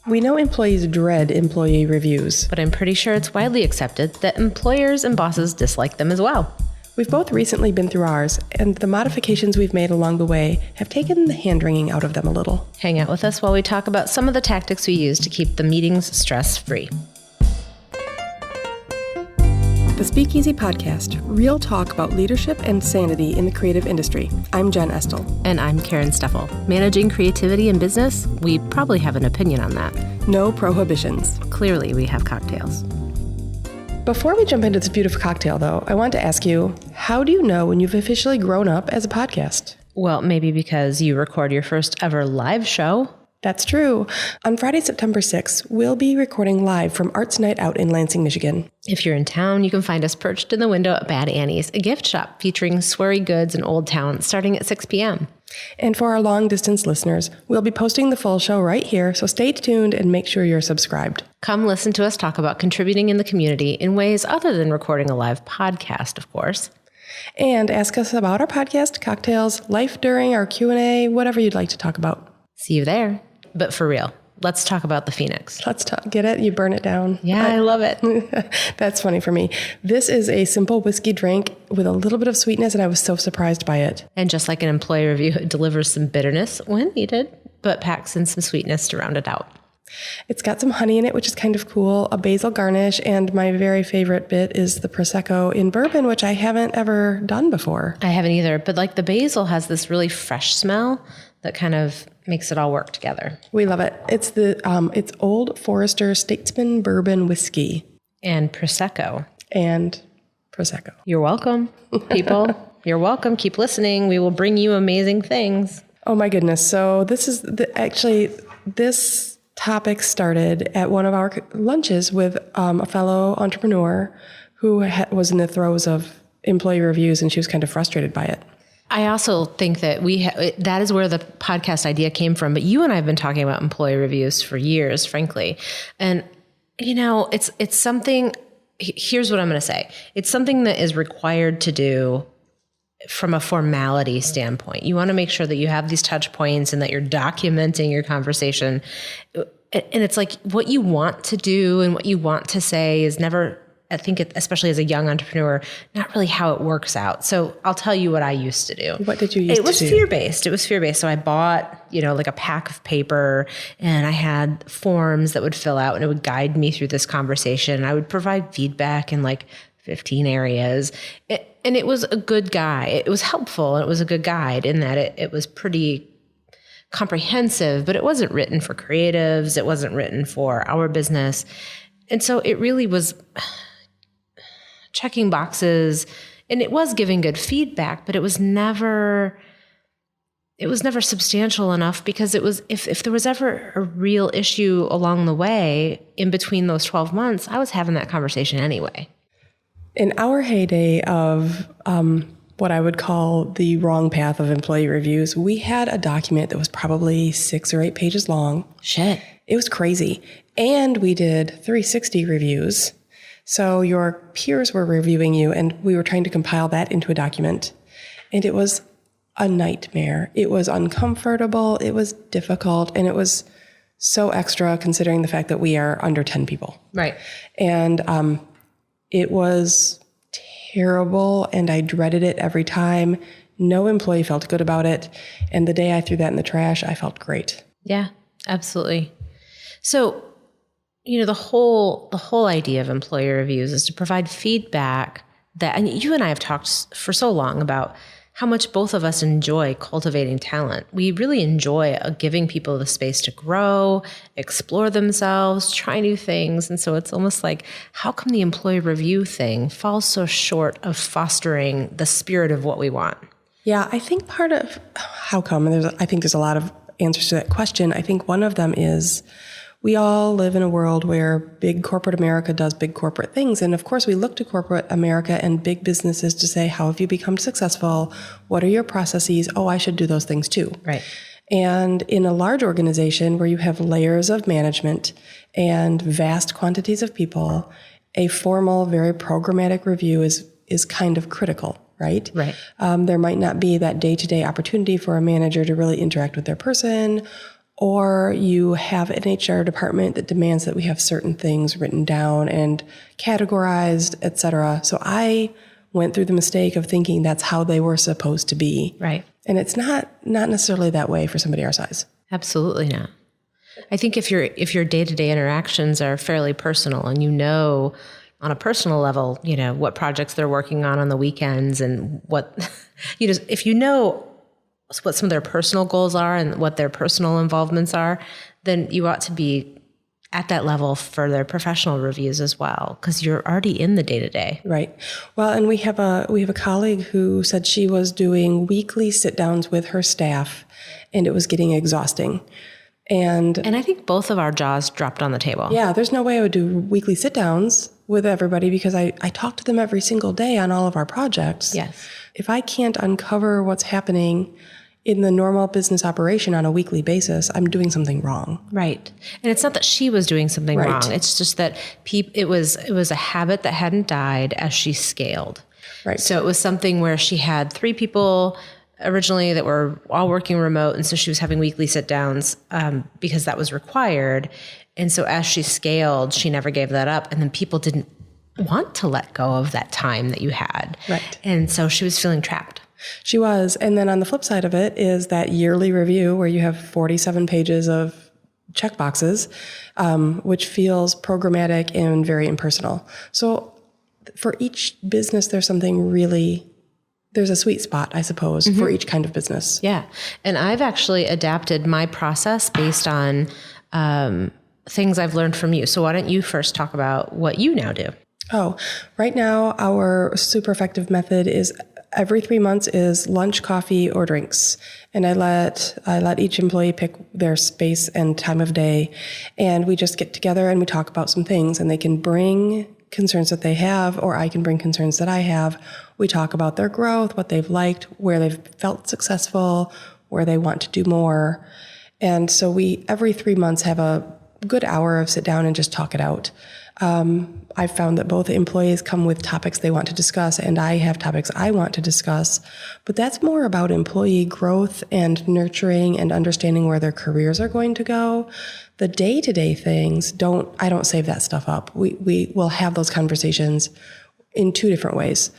We know employees dread employee reviews, but I'm pretty sure it's widely accepted that employers and bosses dislike them as well. We've both recently been through ours, and the modifications we've made along the way have taken the hand-wringing out of them a little. Hang out with us while we talk about some of the tactics we use to keep the meetings stress-free. The Speakeasy Podcast, real talk about leadership and sanity in the creative industry. I'm Jen Estel. And I'm Karen Steffel. Managing creativity in business? We probably have an opinion on that. No prohibitions. Clearly, we have cocktails. Before we jump into this beautiful cocktail, though, I want to ask you, how do you know when you've officially grown up as a podcast? Well, maybe because you record your first ever live show. That's true. On Friday, September 6th, we'll be recording live from Arts Night Out in Lansing, Michigan. If you're in town, you can find us perched in the window at Bad Annie's, a gift shop featuring sweary goods and old talent starting at 6 p.m. And for our long-distance listeners, we'll be posting the full show right here, so stay tuned and make sure you're subscribed. Come listen to us talk about contributing in the community in ways other than recording a live podcast, of course. And ask us about our podcast, cocktails, life during our Q&A, whatever you'd like to talk about. See you there. But for real, let's talk about the Phoenix. Let's talk. Get it? You burn it down. Yeah, I love it. That's funny for me. This is a simple whiskey drink with a little bit of sweetness, and I was so surprised by it. And just like an employee review, it delivers some bitterness when needed, but packs in some sweetness to round it out. It's got some honey in it, which is kind of cool, a basil garnish, and my very favorite bit is the Prosecco in bourbon, which I haven't ever done before. I haven't either, but like the basil has this really fresh smell that kind of makes it all work together. We love it. It's it's Old Forester Statesman Bourbon Whiskey. And Prosecco. And Prosecco. You're welcome, people. You're welcome. Keep listening. We will bring you amazing things. Oh my goodness. So this is this topic started at one of our lunches with a fellow entrepreneur who was in the throes of employee reviews, and she was kind of frustrated by it. I also think that that is where the podcast idea came from. But you and I have been talking about employee reviews for years, frankly. And, you know, it's something, here's what I'm going to say. It's something that is required to do from a formality standpoint. You want to make sure that you have these touch points and that you're documenting your conversation. And it's like what you want to do and what you want to say is never, I think, especially as a young entrepreneur, not really how it works out. So I'll tell you what I used to do. What did you used to do? It was fear-based. It was fear-based. So I bought, like a pack of paper, and I had forms that would fill out, and it would guide me through this conversation. I would provide feedback in like 15 areas. And it was a good guide. It was helpful, and it was a good guide in that it was pretty comprehensive, but it wasn't written for creatives. It wasn't written for our business. And so it really was checking boxes, and it was giving good feedback, but it was never substantial enough, because it was, if there was ever a real issue along the way in between those 12 months, I was having that conversation anyway. In our heyday of what I would call the wrong path of employee reviews, we had a document that was probably 6 or 8 pages long. Shit. It was crazy. And we did 360 reviews. So your peers were reviewing you, and we were trying to compile that into a document. And it was a nightmare. It was uncomfortable. It was difficult. And it was so extra considering the fact that we are under 10 people. Right. And it was terrible, and I dreaded it every time. No employee felt good about it. And the day I threw that in the trash, I felt great. Yeah, absolutely. So, the whole idea of employee reviews is to provide feedback that, and you and I have talked for so long about how much both of us enjoy cultivating talent. We really enjoy giving people the space to grow, explore themselves, try new things. And so it's almost like, how come the employee review thing falls so short of fostering the spirit of what we want? Yeah, I think part of how come, and I think there's a lot of answers to that question. I think one of them is, we all live in a world where big corporate America does big corporate things. And of course, we look to corporate America and big businesses to say, how have you become successful? What are your processes? Oh, I should do those things too. Right. And in a large organization where you have layers of management and vast quantities of people, a formal, very programmatic review is kind of critical, right? Right. There might not be that day-to-day opportunity for a manager to really interact with their person, or you have an HR department that demands that we have certain things written down and categorized, et cetera. So I went through the mistake of thinking that's how they were supposed to be. Right. And it's not necessarily that way for somebody our size. Absolutely not. I think if your day-to-day interactions are fairly personal and on a personal level, what projects they're working on the weekends and what, if you know what some of their personal goals are and what their personal involvements are, then you ought to be at that level for their professional reviews as well, because you're already in the day-to-day. Right. Well, and we have a colleague who said she was doing weekly sit-downs with her staff, and it was getting exhausting. And I think both of our jaws dropped on the table. Yeah, there's no way I would do weekly sit-downs with everybody because I talk to them every single day on all of our projects. Yes. If I can't uncover what's happening in the normal business operation on a weekly basis, I'm doing something wrong. Right. And it's not that she was doing something Right. wrong. It's just that it was a habit that hadn't died as she scaled. Right. So it was something where she had 3 people originally that were all working remote. And so she was having weekly sit downs because that was required. And so as she scaled, she never gave that up. And then people didn't want to let go of that time that you had. Right. And so she was feeling trapped. She was. And then on the flip side of it is that yearly review where you have 47 pages of checkboxes, which feels programmatic and very impersonal. So for each business, there's a sweet spot, I suppose, for each kind of business. Yeah. And I've actually adapted my process based on things I've learned from you. So why don't you first talk about what you now do? Oh, right now our super effective method is every 3 months is lunch, coffee, or drinks. And I let each employee pick their space and time of day. And we just get together and we talk about some things, and they can bring concerns that they have, or I can bring concerns that I have. We talk about their growth, what they've liked, where they've felt successful, where they want to do more. And so we, every 3 months, have a good hour of sit down and just talk it out. I've found that both employees come with topics they want to discuss, and I have topics I want to discuss. But that's more about employee growth and nurturing and understanding where their careers are going to go. The day-to-day things, I don't save that stuff up. We will have those conversations in 2 different ways.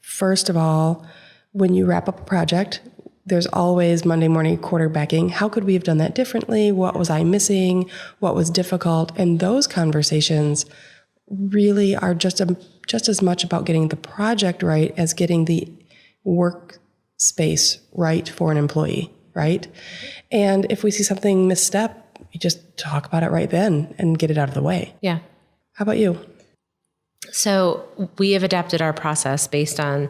First of all, when you wrap up a project, there's always Monday morning quarterbacking. How could we have done that differently? What was I missing? What was difficult? And those conversations really are just as much about getting the project right as getting the workspace right for an employee, right? And if we see something misstep, we just talk about it right then and get it out of the way. Yeah. How about you? So we have adapted our process based on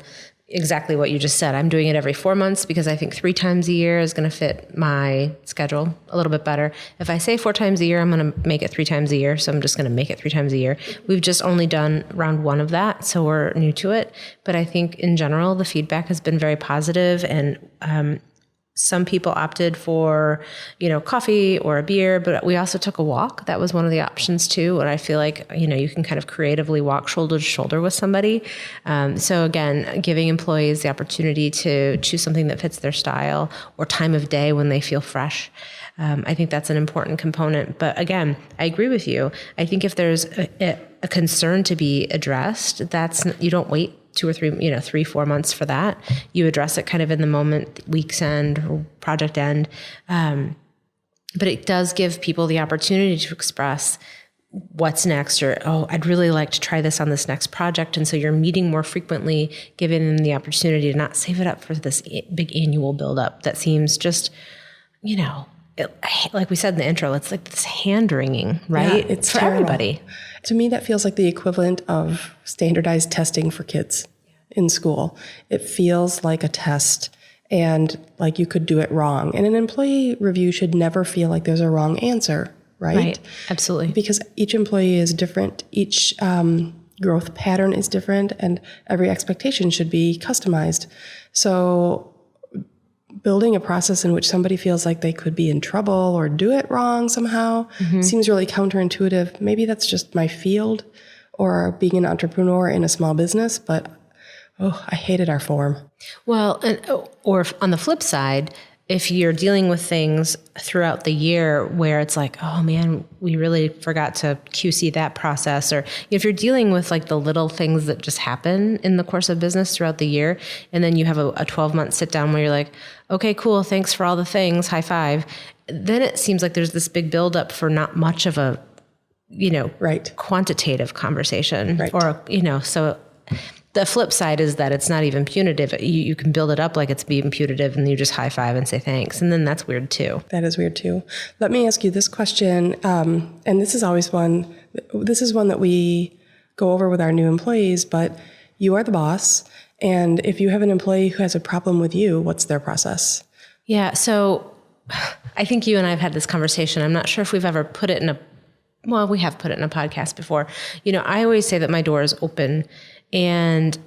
exactly what you just said. I'm doing it every 4 months because I think 3 times a year is going to fit my schedule a little bit better. If I say 4 times a year, I'm going to make it 3 times a year. So I'm just going to make it 3 times a year. We've just only done round 1 of that, so we're new to it. But I think in general, the feedback has been very positive, and some people opted for, coffee or a beer, but we also took a walk. That was one of the options too. And I feel like, you can kind of creatively walk shoulder to shoulder with somebody. So again, giving employees the opportunity to choose something that fits their style or time of day when they feel fresh. I think that's an important component. But again, I agree with you. I think if there's a concern to be addressed, you don't wait 2 or 3, 3, 4 months for that. You address it kind of in the moment, week's end or project end. But it does give people the opportunity to express what's next, or, I'd really like to try this on this next project. And so you're meeting more frequently, giving them the opportunity to not save it up for this big annual buildup that seems just, like we said in the intro, it's like this hand-wringing, right? Yeah, it's for terrible. Everybody. To me, that feels like the equivalent of standardized testing for kids in school. It feels like a test and like you could do it wrong. And an employee review should never feel like there's a wrong answer, right? Right, absolutely. Because each employee is different, each growth pattern is different, and every expectation should be customized. So building a process in which somebody feels like they could be in trouble or do it wrong somehow seems really counterintuitive. Maybe that's just my field or being an entrepreneur in a small business, but I hated our form. Well, or on the flip side, if you're dealing with things throughout the year where it's like, oh man, we really forgot to QC that process, or if you're dealing with like the little things that just happen in the course of business throughout the year, and then you have a 12-month sit down where you're like, okay, cool, thanks for all the things, high five. Then it seems like there's this big buildup for not much of a, right, quantitative conversation, right, or, so the flip side is that it's not even punitive. You can build it up like it's being punitive, and you just high five and say thanks. And then that's weird too. That is weird too. Let me ask you this question. And this is one that we go over with our new employees, but you are the boss. And if you have an employee who has a problem with you, what's their process? Yeah. So I think you and I have had this conversation. I'm not sure if we've ever put it in we have put it in a podcast before. I always say that my door is open, and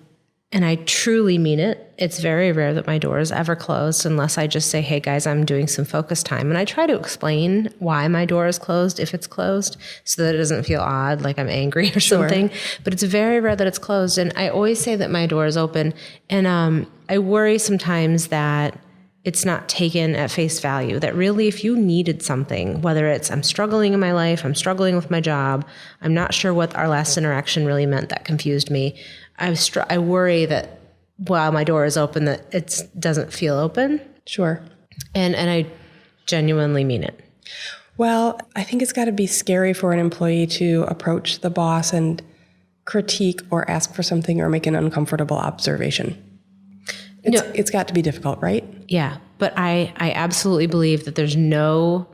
I truly mean it. It's very rare that my door is ever closed unless I just say, hey guys, I'm doing some focus time. And I try to explain why my door is closed if it's closed, so that it doesn't feel odd, like I'm angry or something. But it's very rare that it's closed. And I always say that my door is open. And I worry sometimes that it's not taken at face value, that really if you needed something, whether it's I'm struggling in my life, I'm struggling with my job, I'm not sure what our last interaction really meant, that confused me. I worry that while my door is open, that it doesn't feel open. Sure. And I genuinely mean it. Well, I think it's got to be scary for an employee to approach the boss and critique or ask for something or make an uncomfortable observation. It's got to be difficult, right? Yeah. But I absolutely believe that there's nothing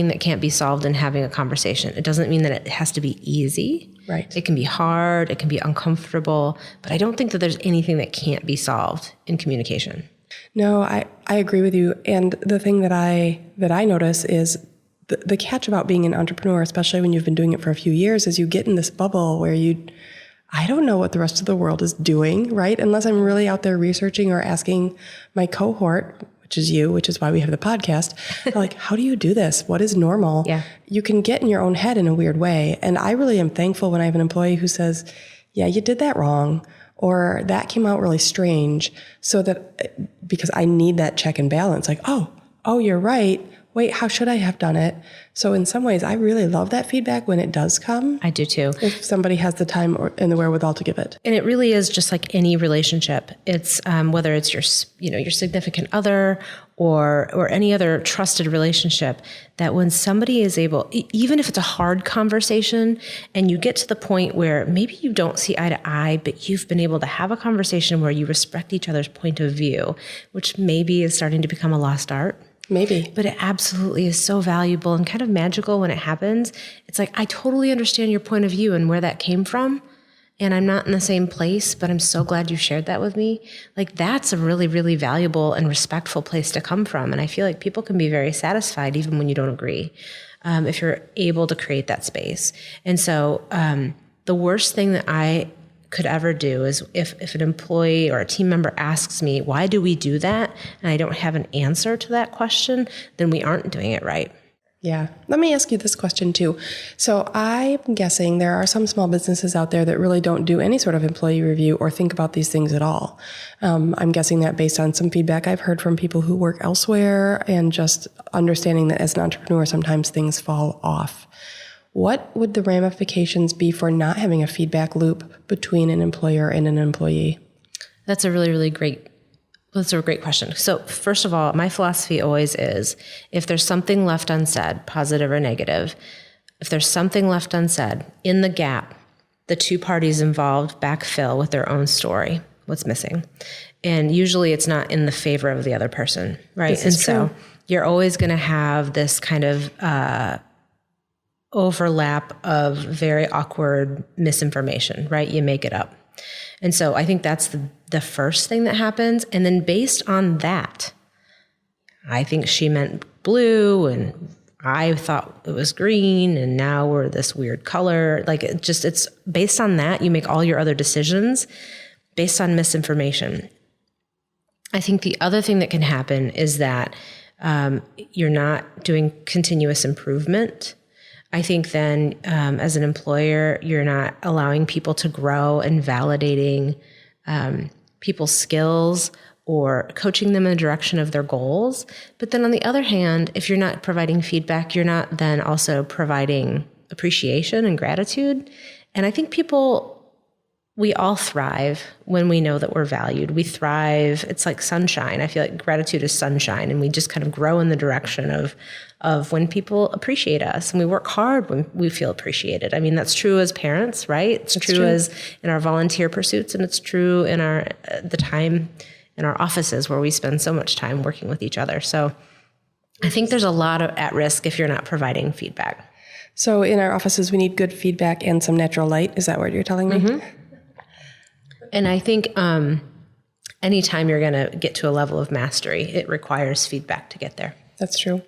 that can't be solved in having a conversation. It doesn't mean that it has to be easy. Right. It can be hard. It can be uncomfortable. But I don't think that there's anything that can't be solved in communication. No, I agree with you. And the thing that I notice is the catch about being an entrepreneur, especially when you've been doing it for a few years, is you get in this bubble where I don't know what the rest of the world is doing, right? Unless I'm really out there researching or asking my cohort, which is you, which is why we have the podcast, like, how do you do this? What is normal? Yeah. You can get in your own head in a weird way. And I really am thankful when I have an employee who says, yeah, you did that wrong, or that came out really strange, so that, because I need that check and balance, like, oh, you're right. Wait, how should I have done it? So in some ways, I really love that feedback when it does come. I do too. If somebody has the time and the wherewithal to give it. And it really is just like any relationship. It's whether it's your significant other or any other trusted relationship, that when somebody is able, even if it's a hard conversation and you get to the point where maybe you don't see eye to eye, but you've been able to have a conversation where you respect each other's point of view, which maybe is starting to become a lost art. Maybe. But it absolutely is so valuable and kind of magical when it happens. It's like, I totally understand your point of view and where that came from. And I'm not in the same place, but I'm so glad you shared that with me. Like, that's a really, really valuable and respectful place to come from. And I feel like people can be very satisfied even when you don't agree, if you're able to create that space. And so the worst thing that I could ever do is if an employee or a team member asks me, why do we do that? And I don't have an answer to that question, then we aren't doing it right. Yeah. Let me ask you this question too. So I'm guessing there are some small businesses out there that really don't do any sort of employee review or think about these things at all. I'm guessing that based on some feedback I've heard from people who work elsewhere and just understanding that as an entrepreneur, sometimes things fall off. What would the ramifications be for not having a feedback loop between an employer and an employee? or coaching them in the direction of their goals. But then on the other hand, if you're not providing feedback, you're not then also providing appreciation and gratitude. And I think we all thrive when we know that we're valued. We thrive. It's like sunshine. I feel like gratitude is sunshine, and we just kind of grow in the direction of when people appreciate us, and we work hard when we feel appreciated. I mean, that's true as parents, right? It's true as in our volunteer pursuits, and it's true in the time in our offices where we spend so much time working with each other. So I think there's a lot of at risk if you're not providing feedback. So in our offices, we need good feedback and some natural light. Is that what you're telling me? Mm-hmm. And I think anytime you're going to get to a level of mastery, it requires feedback to get there. That's true.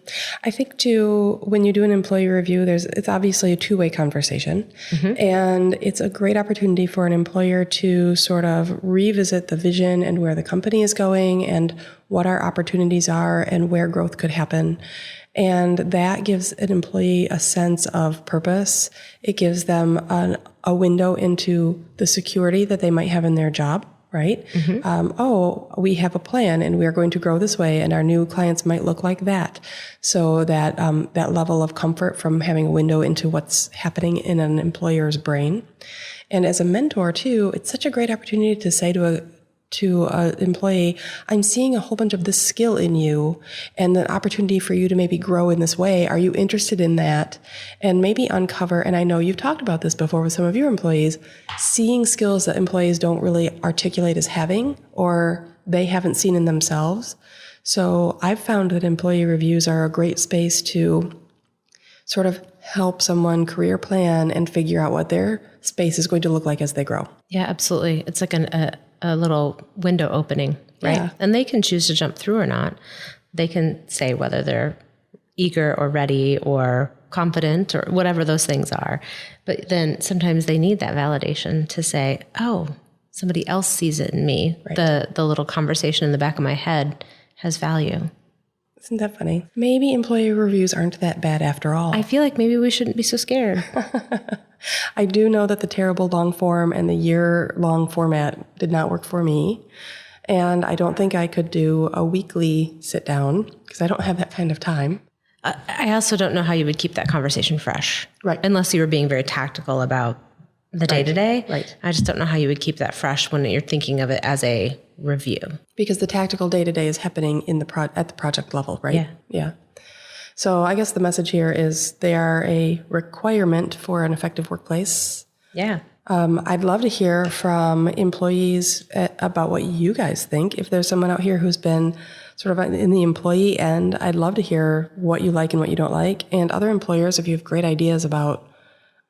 I think too, when you do an employee review, it's obviously a two-way conversation. Mm-hmm. And it's a great opportunity for an employer to sort of revisit the vision and where the company is going and what our opportunities are and where growth could happen. And that gives an employee a sense of purpose. It gives them a window into the security that they might have in their job, right? Mm-hmm. We have a plan and we are going to grow this way and our new clients might look like that. So that that level of comfort from having a window into what's happening in an employer's brain. And as a mentor too, it's such a great opportunity to say to an employee, I'm seeing a whole bunch of this skill in you and the opportunity for you to maybe grow in this way. Are you interested in that? And maybe uncover, and I know you've talked about this before with some of your employees, seeing skills that employees don't really articulate as having or they haven't seen in themselves. So I've found that employee reviews are a great space to sort of help someone career plan and figure out what their space is going to look like as they grow. Yeah, absolutely. It's like a little window opening, right? Yeah. And they can choose to jump through or not. They can say whether they're eager or ready or confident or whatever those things are. But then sometimes they need that validation to say, oh, somebody else sees it in me. Right. The little conversation in the back of my head has value. Isn't that funny? Maybe employee reviews aren't that bad after all. I feel like maybe we shouldn't be so scared. I do know that the terrible long form and the year-long format did not work for me. And I don't think I could do a weekly sit-down because I don't have that kind of time. I also don't know how you would keep that conversation fresh. Right. Unless you were being very tactical about the day-to-day. Right. I just don't know how you would keep that fresh when you're thinking of it as a review. Because the tactical day-to-day is happening in at the project level, right? Yeah. So I guess the message here is they are a requirement for an effective workplace. Yeah. I'd love to hear from employees about what you guys think. If there's someone out here who's been sort of in the employee end, I'd love to hear what you like and what you don't like. And other employers, if you have great ideas about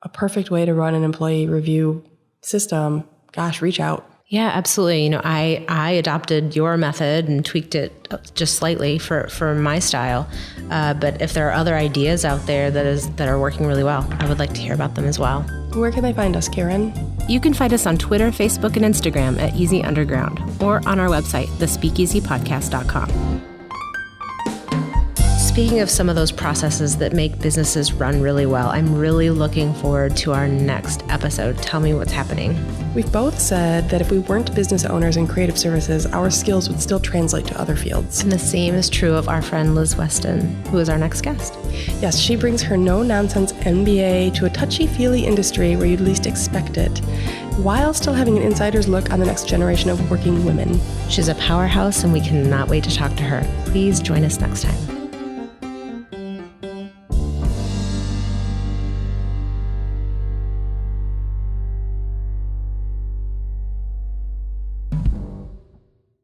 a perfect way to run an employee review system, gosh, reach out. Yeah, absolutely. You know, I adopted your method and tweaked it just slightly for my style. But if there are other ideas out there that are working really well, I would like to hear about them as well. Where can they find us, Karen? You can find us on Twitter, Facebook, and Instagram at Easy Underground or on our website, thespeakeasypodcast.com. Speaking of some of those processes that make businesses run really well, I'm really looking forward to our next episode. Tell me what's happening. We've both said that if we weren't business owners in creative services, our skills would still translate to other fields. And the same is true of our friend Liz Weston, who is our next guest. Yes, she brings her no-nonsense MBA to a touchy-feely industry where you'd least expect it, while still having an insider's look on the next generation of working women. She's a powerhouse, and we cannot wait to talk to her. Please join us next time.